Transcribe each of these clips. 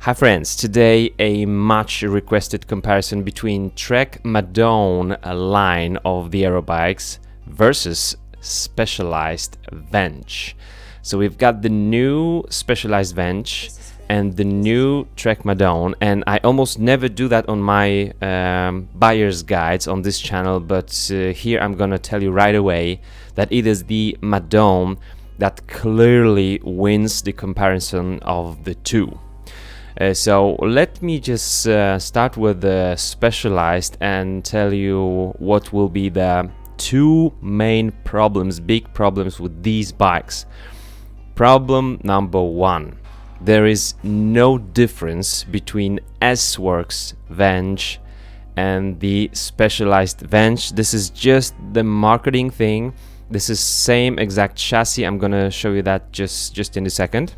Hi friends, today a much requested comparison between Trek Madone line of the Aero bikes versus Specialized Venge. So we've got the new Specialized Venge and the new Trek Madone, and I almost never do that on my buyer's guides on this channel, but here I'm gonna tell you right away that it is the Madone that clearly wins the comparison of the two. So let me just start with the Specialized and tell you what will be the two main problems, big problems with these bikes. Problem number one, there is no difference between S-Works Venge and the Specialized Venge. This is just the marketing thing. This is same exact chassis. I'm gonna show you that just in a second.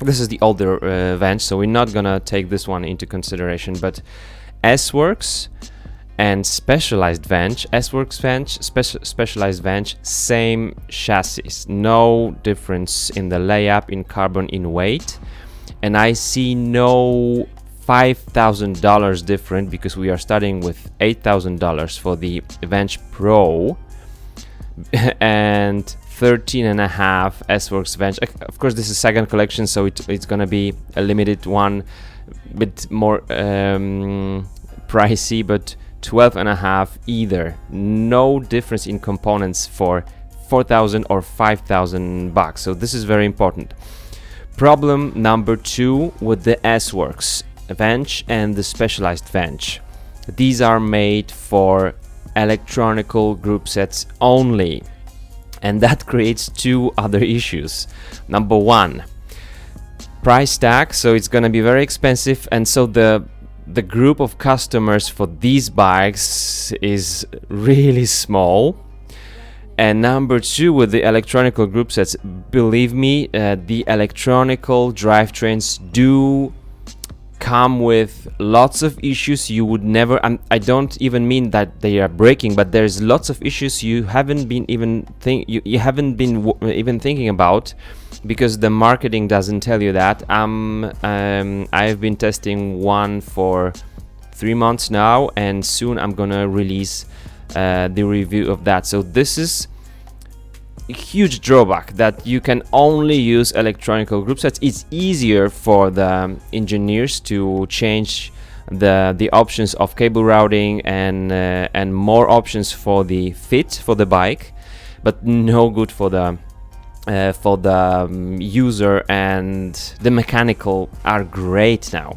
This is the older Venge, so we're not gonna take this one into consideration, but S-Works and Specialized Venge, S-Works Venge, Specialized Venge, same chassis, no difference in the layup, in carbon, in weight, and I see no $5,000 different because we are starting with $8,000 for the Venge Pro and 13.5 S-Works Venge. Of course, this is second collection, so it's gonna be a limited one, bit more pricey, but 12.5 either. No difference in components for 4,000 or 5,000 bucks. So this is very important. Problem number two with the S-Works Venge and the Specialized Venge. These are made for electronical group sets only. And that creates two other issues. Number one, price tag, so it's gonna be very expensive, and so the group of customers for these bikes is really small. And number two, with the electronical group sets, believe me, the electronical drivetrains do come with lots of issues you would never, I don't even mean that they are breaking, but there's lots of issues you haven't been even even thinking about, because the marketing doesn't tell you that. I've been testing one for 3 months now, and soon I'm gonna release the review of that. So this is a huge drawback, that you can only use electronical group sets. It's easier for the engineers to change the options of cable routing and more options for the fit for the bike, but no good for the user, and the mechanical are great now.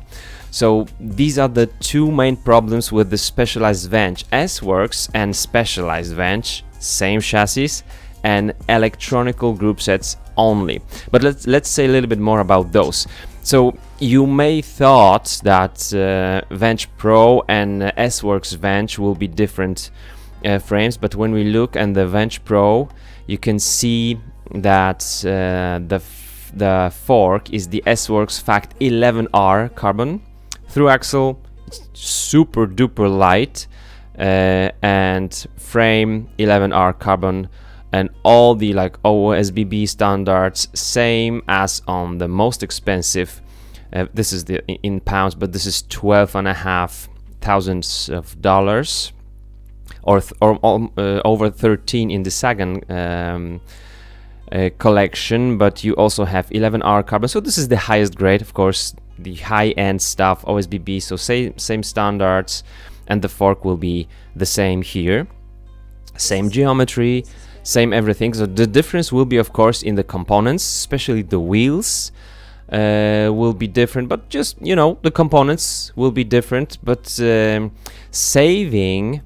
So these are the two main problems with the Specialized Venge. S-Works and Specialized Venge, same chassis and electronical group sets only. But let's say a little bit more about those. So you may thought that Venge Pro and S-Works Venge will be different frames, but when we look at the Venge Pro, you can see that the fork is the S-Works Fact 11R carbon through axle, super duper light, and frame 11R carbon, and all the like OSBB standards, same as on the most expensive. This is the in pounds, but this is $12,500 or over 13 in the second collection. But you also have 11R carbon, so this is the highest grade, of course, the high-end stuff, OSBB. So same standards, and the fork will be the same here, same geometry, same everything. So the difference will be, of course, in the components, especially the wheels will be different, but just, you know, the components will be different. But saving,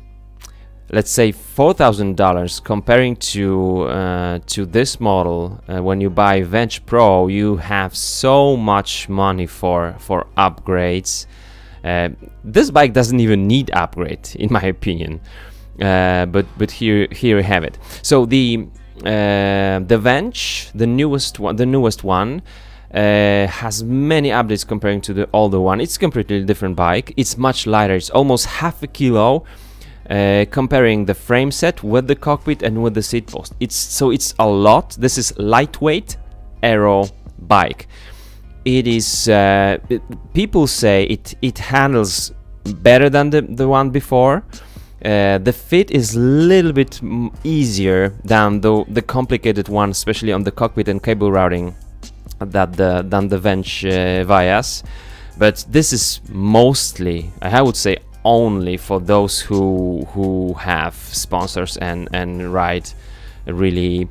let's say $4,000 comparing to this model, when you buy Venge Pro, you have so much money for upgrades. This bike doesn't even need upgrade, in my opinion. But here you have it. So the Venge, the newest one, has many updates comparing to the older one. It's a completely different bike. It's much lighter. It's almost half a kilo, comparing the frame set with the cockpit and with the seat post. It's a lot. This is lightweight Aero bike. it is people say it handles better than the one before. The fit is a little bit easier than the complicated one, especially on the cockpit and cable routing than the Venge Vias. But this is mostly, I would say, only for those who have sponsors and ride really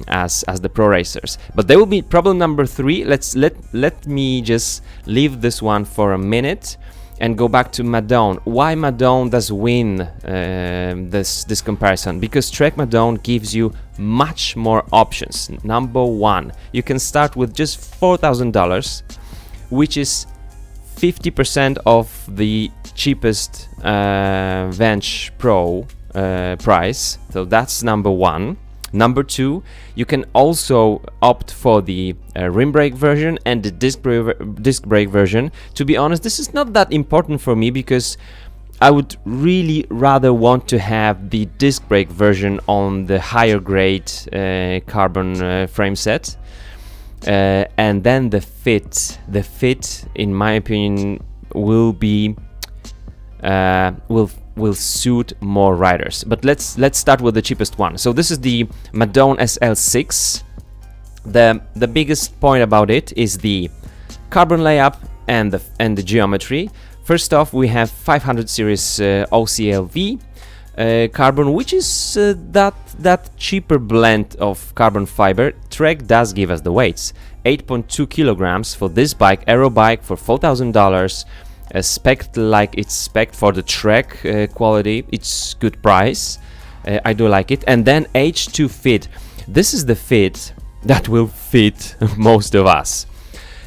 as the pro racers. But there will be problem number 3. Let me just leave this one for a minute and go back to Madone. Why Madone does win this comparison? Because Trek Madone gives you much more options. Number 1, you can start with just $4,000, which is 50% of the cheapest Venge Pro price. So that's number 1. Number 2, you can also opt for the rim brake version and the disc brake version. To be honest, this is not that important for me because I would really rather want to have the disc brake version on the higher grade carbon frame set. And then the fit, in my opinion, will be will suit more riders. But let's start with the cheapest one. So this is the Madone SL6. The biggest point about it is the carbon layup and the geometry. First off, we have 500 series OCLV carbon, which is that cheaper blend of carbon fiber. Trek does give us the weights: 8.2 kilograms for this bike, Aero bike, for $4,000. Spec like it's spec for the Trek quality. It's good price. I do like it. And then H2 fit. This is the fit that will fit most of us,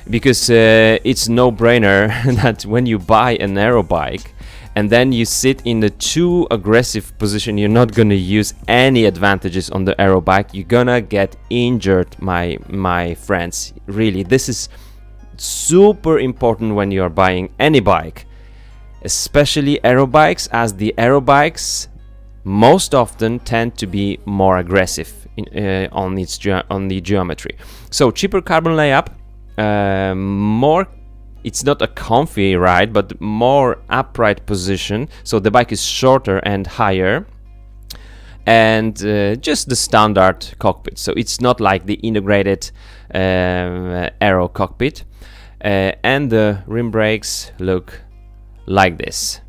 because it's no-brainer that when you buy an Aero bike and then you sit in the too aggressive position, you're not gonna use any advantages on the Aero bike. You're gonna get injured, my friends. Really, this is super important when you are buying any bike, especially Aero bikes, as the Aero bikes most often tend to be more aggressive on the geometry. So cheaper carbon layup, more, it's not a comfy ride, but more upright position, so the bike is shorter and higher, and just the standard cockpit, so it's not like the integrated Aero cockpit. And the rim brakes look like this.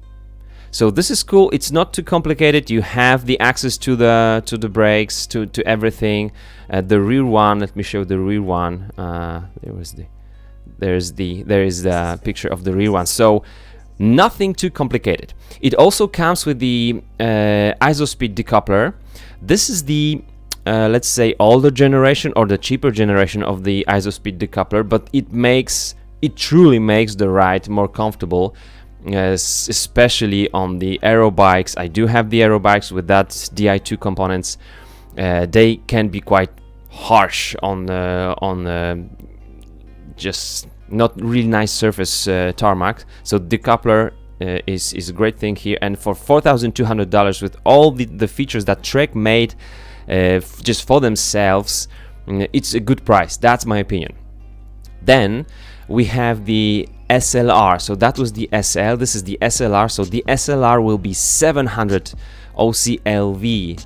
So this is cool. It's not too complicated. You have the access to the brakes, to everything. The rear one, let me show the rear one. There is the picture of the rear one. So nothing too complicated. It also comes with the ISOSpeed decoupler. This is the let's say older generation or the cheaper generation of the ISOSpeed decoupler, but it truly makes the ride more comfortable, especially on the Aero bikes. I do have the Aero bikes with that Di2 components. They can be quite harsh on just not really nice surface tarmac. So decoupler is a great thing here, and for $4,200 with all the features that Trek made just for themselves, it's a good price. That's my opinion. Then we have the SLR. So that was the SL. This is the SLR. So the SLR will be 700 OCLV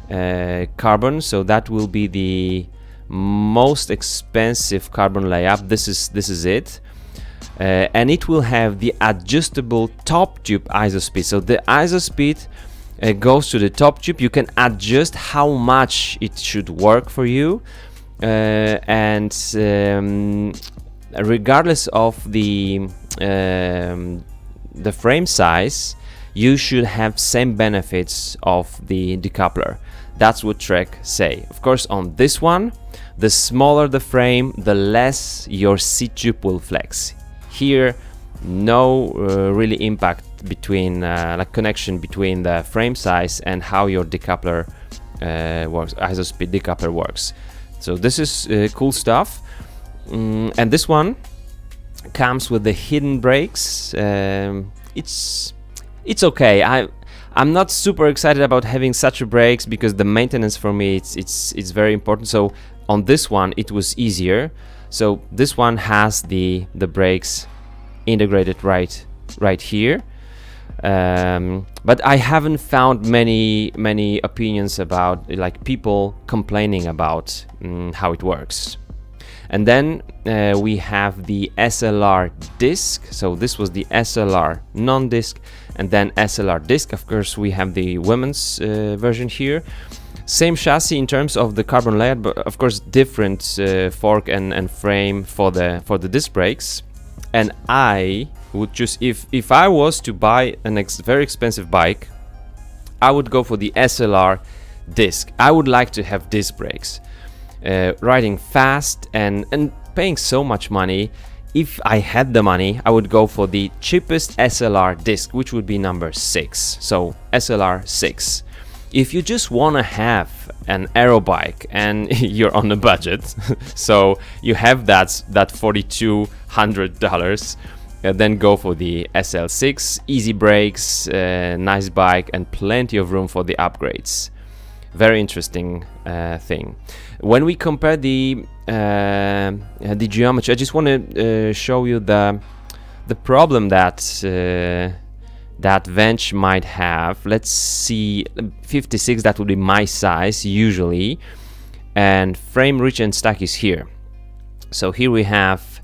carbon. So that will be the most expensive carbon layup. This is it. And it will have the adjustable top tube ISOSpeed. So the ISOSpeed goes to the top tube. You can adjust how much it should work for you, and regardless of the frame size, you should have same benefits of the decoupler. That's what Trek say. Of course, on this one, the smaller the frame, the less your seat tube will flex. Here, no really impact between like connection between the frame size and how your decoupler works, ISOSpeed decoupler works. So this is cool stuff. And this one comes with the hidden brakes. It's okay. I'm not super excited about having such a brakes because the maintenance for me it's very important. So on this one it was easier. So this one has the brakes integrated right here. But I haven't found many opinions about, like, people complaining about how it works. And then we have the SLR disc. So this was the SLR non-disc, and then SLR disc. Of course, we have the women's version here. Same chassis in terms of the carbon layout, but of course different fork and frame for the disc brakes. And I would choose, if I was to buy a very expensive bike, I would go for the SLR disc. I would like to have disc brakes. Riding fast and paying so much money, if I had the money, I would go for the cheapest SLR disc, which would be number 6. So SLR 6. If you just want to have an Aero bike and you're on a budget, so you have that $4,200, then go for the SL6. Easy brakes, nice bike, and plenty of room for the upgrades. Very interesting thing. When we compare the geometry, I just want to show you the problem that that Venge might have. Let's see, 56, that would be my size usually, and frame reach and stack is here. So here we have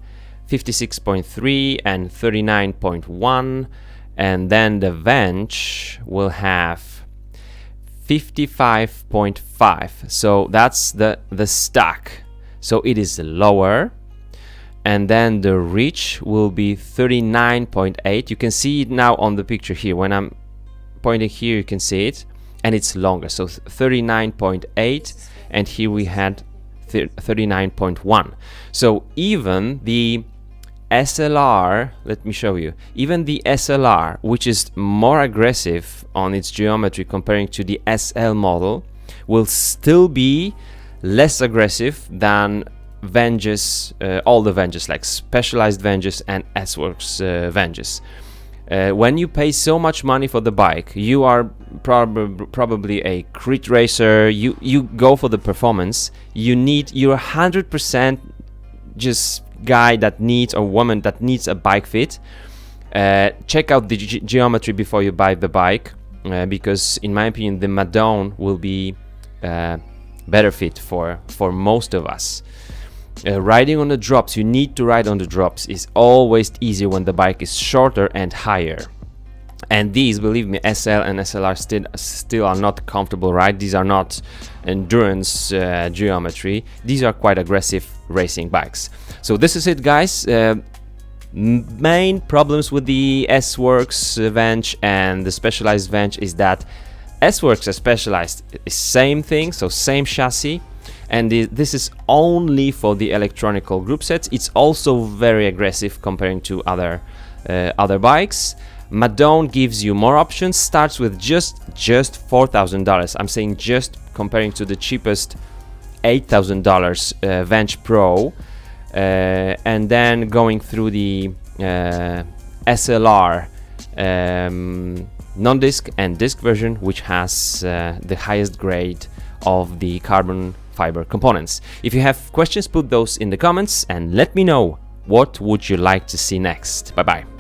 56.3 and 39.1, and then the Venge will have 55.5. so that's the stack, so it is lower. And then the reach will be 39.8. You can see it now on the picture here. When I'm pointing here, you can see it, and it's longer. So 39.8, and here we had 39.1. So even the SLR, let me show you, even the SLR, which is more aggressive on its geometry comparing to the SL model, will still be less aggressive than Venges, all the Venges, like Specialized Venges and S-Works Venges. When you pay so much money for the bike, you are probably a crit racer, you go for the performance, you're 100% just guy that needs, or woman that needs a bike fit. Check out the geometry before you buy the bike, because in my opinion the Madone will be better fit for most of us. Riding on the drops, you need to ride on the drops, is always easier when the bike is shorter and higher. And these, believe me, SL and SLR still are not comfortable ride. These are not endurance geometry. These are quite aggressive racing bikes. So this is it, guys. Main problems with the S-Works Venge and the Specialized Venge is that S-Works and Specialized is same thing, so same chassis. And this is only for the electronical group sets. It's also very aggressive comparing to other bikes. Madone gives you more options, starts with just $4,000. I'm saying just, comparing to the cheapest $8,000 Venge Pro, and then going through the SLR non-disc and disc version, which has the highest grade of the carbon fiber components. If you have questions, put those in the comments and let me know what would you like to see next. Bye bye.